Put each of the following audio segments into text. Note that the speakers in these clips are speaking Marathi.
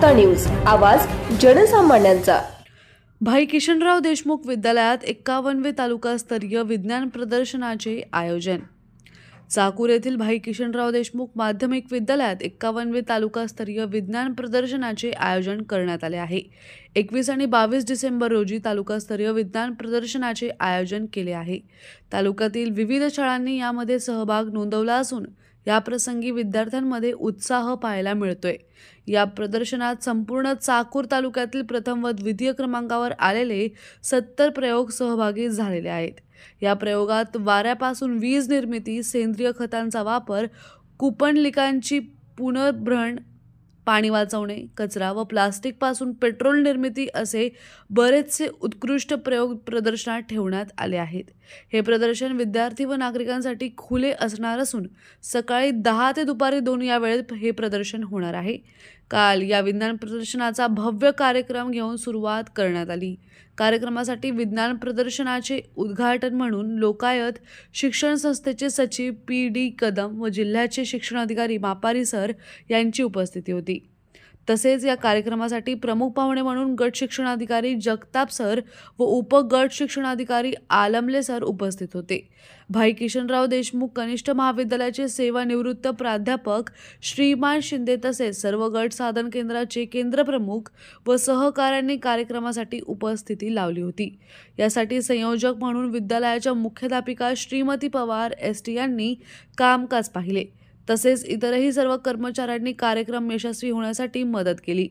वार्ता न्यूज, आवाज जनसामान्यांचा। भाई किशनराव देशमुख विद्यालयात 51वे तालुकास्तरीय विज्ञान प्रदर्शनाचे आयोजन। चाकूर येथील भाई किशनराव देशमुख माध्यमिक विद्यालयात 51वे तालुकास्तरीय विज्ञान प्रदर्शनाचे आयोजन करण्यात आले आहे। 21 आणि 22 डिसेंबर रोजी तालुकास्तरीय विज्ञान प्रदर्शनाचे आयोजन केले आहे। तालुक्यातील विविध शाळांनी यामध्ये सहभाग नोंदवला असून या प्रसंगी विद्यार्थ्यांमध्ये उत्साह पाहायला मिळतोय। या प्रदर्शनात संपूर्ण चाकूर तालुक्यातील प्रथम व द्वितीय क्रमांकावर आलेले 70 प्रयोग सहभागी झालेले आहेत। या प्रयोगात वाऱ्यापासून वीज निर्मिती, सेंद्रिय खतांचा वापर, कुंपणलिकांची पुनर्भरण, पाणी वाचवणे, कचरा व प्लास्टिक पासून पेट्रोल निर्मिती असे बरेचसे उत्कृष्ट प्रयोग प्रदर्शनात ठेवण्यात आले आहेत। हे प्रदर्शन विद्यार्थी व नागरिकांसाठी खुले असणार असून सकाळी 10 ते दुपारी 2 या वेळेत हे प्रदर्शन होणार आहे। काल या विज्ञान प्रदर्शनाचा भव्य कार्यक्रम घेऊन सुरुवात करण्यात आली। कार्यक्रमासाठी विज्ञान प्रदर्शनाचे उद्घाटन म्हणून लोकायत शिक्षण संस्थेचे सचिव PD कदम व जिल्ह्याचे शिक्षणाधिकारी मापारी सर यांची उपस्थिती होती। तसेच या कार्यक्रमासाठी प्रमुख पाहुणे म्हणून गट शिक्षणाधिकारी जगताप सर व उपगट शिक्षणाधिकारी आलमले सर उपस्थित होते। भाई किशनराव देशमुख कनिष्ठ महाविद्यालयाचे सेवानिवृत्त प्राध्यापक श्रीमान शिंदे तसेच सर्व गट साधन केंद्राचे केंद्रप्रमुख व सहकाऱ्यांनी कार्यक्रमासाठी उपस्थिती लावली होती। यासाठी संयोजक म्हणून विद्यालयाच्या मुख्याध्यापिका श्रीमती पवार ST यांनी कामकाज पाहिले। तसेच इतरही सर्व कर्मचाऱ्यांनी कार्यक्रम यशस्वी होण्यासाठी मदत केली।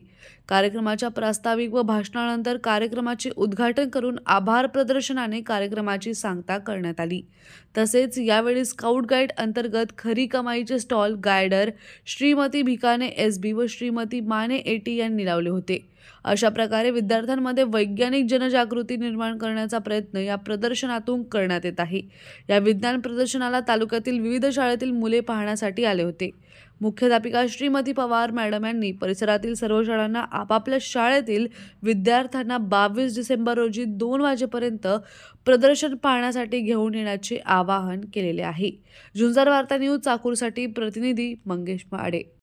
कार्यक्रमाच्या प्रास्ताविक व भाषणानंतर कार्यक्रमाचे उद्घाटन करून आभार प्रदर्शनाने कार्यक्रमाची सांगता करण्यात आली। तसेच यावेळी स्काउट गाईड अंतर्गत खरी कमाईचे स्टॉल गायडर श्रीमती भिकाणे SB व श्रीमती माने AT यांनी लावले होते। अशा प्रकारे विद्यार्थ्यांमध्ये वैज्ञानिक जनजागृती निर्माण करण्याचा प्रयत्न या प्रदर्शनातून करण्यात येत आहे। या विज्ञान प्रदर्शनाला तालुक्यातील विविध शाळेतील मुले पाहण्यासाठी आले होते। मुख्याध्यापिका श्रीमती पवार मॅडम यांनी परिसरातील सर्व शाळांना आपापल्या शाळेतील विद्यार्थ्यांना 22 डिसेंबर रोजी 2 वाजेपर्यंत प्रदर्शन पाहण्यासाठी घेऊन येण्याचे आवाहन केलेले आहे। झुंजार वार्ता न्यूज चाकूरसाठी प्रतिनिधी मंगेश माडे।